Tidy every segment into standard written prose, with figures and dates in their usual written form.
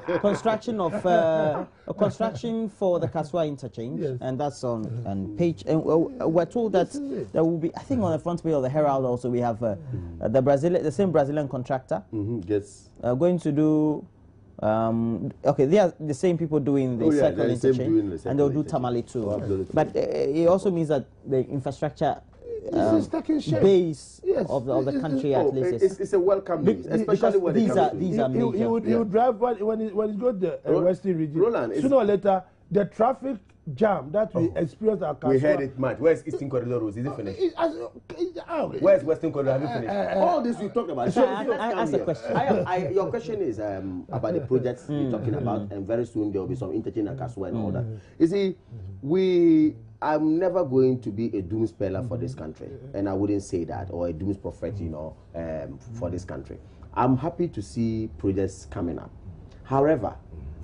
construction of a construction for the Kaswa interchange, yes. and that's on page. And we're told that there will be, I think, on the front page of the Herald also we have the same Brazilian contractor. Yes. Going to do. Okay, they are the same people doing the circle interchange, and they'll do Tamale too. Oh, but it also means that the infrastructure base of the country at least it's a welcome news, especially when these are major. He would drive when he goes to the Western region. Roland, sooner or later, the traffic jam that we experienced at Kaswa. We heard it, Matt. Where's Eastern Corridor Road? Is it finished? Where's Western Corridor? Have you finished? All this you talked about. I ask a question. Your question is about the projects you're talking about, and very soon there will be some interchange at Kaswa and all that. You see, I'm never going to be a doom speller for this country, and I wouldn't say that, or a doom prophet, for this country. I'm happy to see projects coming up. However,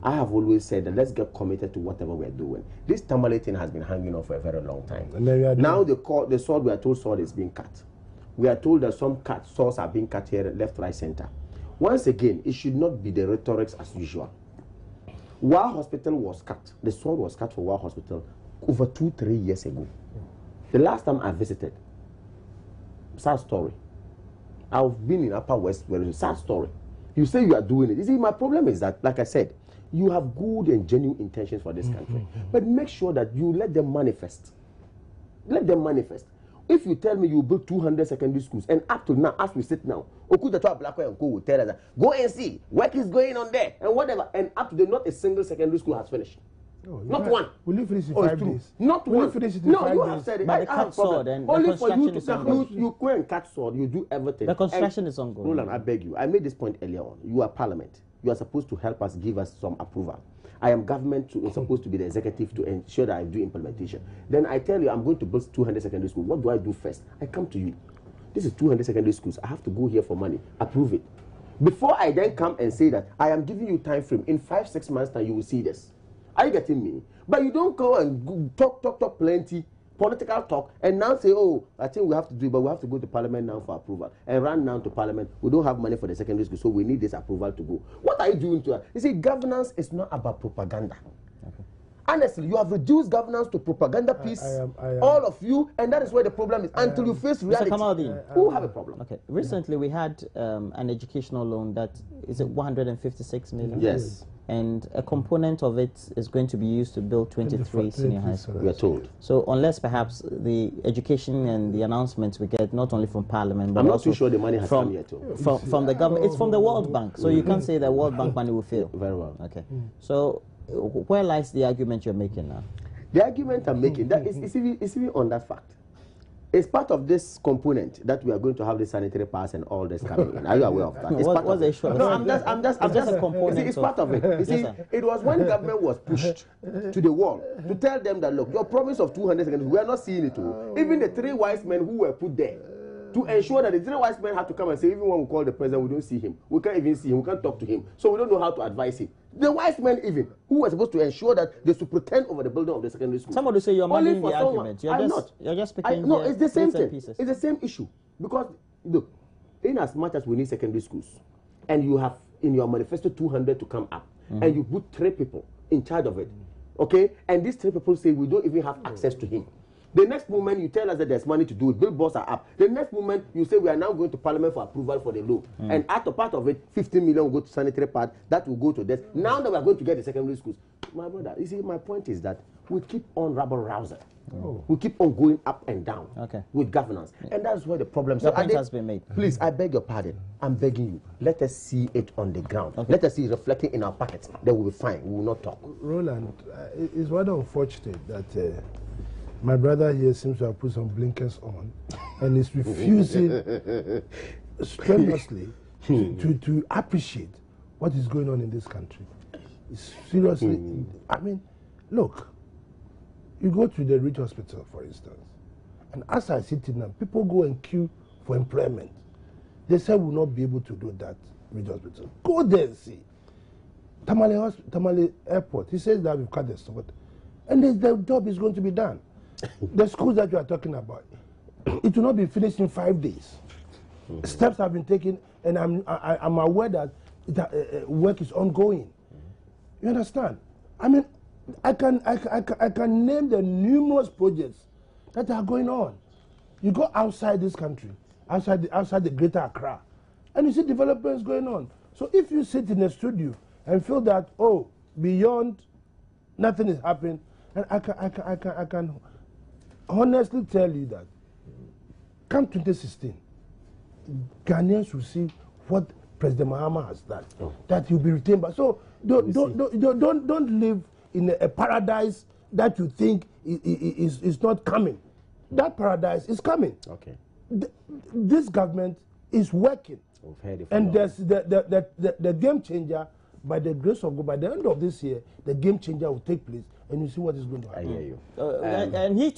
I have always said that let's get committed to whatever we're doing. This Tamale thing has been hanging on for a very long time. Now the sword, we are told sword is being cut. We are told that some swords are being cut here, left, right, center. Once again, it should not be the rhetorics as usual. Wa Hospital was cut. The sword was cut for Wa Hospital over 2-3 years ago. The last time I visited, sad story. I've been in Upper West, where it's a sad story. You say you are doing it. You see, my problem is that, like I said, you have good and genuine intentions for this country, but make sure that you let them manifest. Let them manifest. If you tell me you build 200 secondary schools, and up to now, as we sit now, Okutatwa Blackway and Co will tell us that, go and see, work is going on there, and whatever, and up to the not a single secondary school has finished. Oh, not one. Will you finish in 5 days? Not will one. You finish it in 5 days? No, you have said it. But the cut sword and only the for you construction to you go and cut sword, you do everything. The construction is ongoing. Roland, I beg you. I made this point earlier on. You are Parliament. You are supposed to help us, give us some approval. I am government supposed to be the executive to ensure that I do implementation. Then I tell you I'm going to build 200 secondary schools. What do I do first? I come to you. This is 200 secondary schools. I have to go here for money. Approve it. Before I then come and say that I am giving you time frame. In 5-6 months time you will see this. Are you getting me? But you don't go and talk plenty, political talk, and now say, oh, I think we have to do it, but we have to go to Parliament now for approval. And run now to Parliament. We don't have money for the secondary school, so we need this approval to go. What are you doing to us? You see, governance is not about propaganda. Okay. Honestly, you have reduced governance to propaganda piece, all of you, and that is where the problem is. Until you face reality, who have a problem? Okay. Recently, we had an educational loan that, is it 156 million? Yes. And a component of it is going to be used to build 23 senior high schools. We are told. So unless perhaps the education and the announcements we get not only from Parliament, but I'm not also too sure the money has come yet. From the government. It's from the World Bank. So you can't say the World Bank money will fail. Very well. Okay. So where lies the argument you're making now? The argument I'm making, that is even on that fact. It's part of this component that we are going to have the sanitary pass and all this coming in. Are you aware of that? It's part of it. No, I'm just a component. It's part of it. You see, it was when government was pushed to the wall to tell them that, look, your promise of 200 seconds, we are not seeing it. Even the 3 wise men who were put there to ensure that the 3 wise men had to come and say, even when we call the president, we don't see him. We can't even see him. We can't talk to him. So we don't know how to advise him. The wise men even, who were supposed to ensure that they superintend over the building of the secondary school. Somebody say you're managing the argument. You're just speaking. No, it's the same thing. It's the same issue. Because, look, in as much as we need secondary schools, and you have in your manifesto 200 to come up, and you put 3 people in charge of it, okay? And these 3 people say we don't even have access to him. The next moment you tell us that there's money to do it, billboards are up. The next moment you say we are now going to Parliament for approval for the loan. And out of part of it, 15 million will go to sanitary part, that will go to this. Now that we are going to get the secondary schools. My brother, you see, my point is that we keep on rabble-rousing. We keep on going up and down with governance. And that's where the problem is. The point has been made. Please, I beg your pardon. I'm begging you. Let us see it on the ground. Let us see it reflecting in our pockets. Then we'll be fine. We will not talk. Roland, it's rather unfortunate that my brother here seems to have put some blinkers on and is refusing strenuously to appreciate what is going on in this country. It's seriously, I mean, look, you go to the Rich Hospital, for instance, and as I sit in now, people go and queue for employment. They say we'll not be able to do that, Rich Hospital. Go there and see. Tamale Airport, he says that we've cut the sword, and the job is going to be done. The schools that you are talking about, it will not be finished in 5 days. Steps have been taken, and I'm aware that work is ongoing. You understand? I mean, I can name the numerous projects that are going on. You go outside this country, outside the greater Accra, and you see developments going on. So if you sit in a studio and feel that, oh, beyond nothing is happening, and I can honestly tell you that come 2016, Ghanaians will see what President Mahama has done, that he'll be retained back. So don't live in a paradise that you think is not coming. That paradise is coming. Okay. This government is working. And there's the game changer, by the grace of God, by the end of this year, the game changer will take place, and you see what is going to happen. I hear you. And he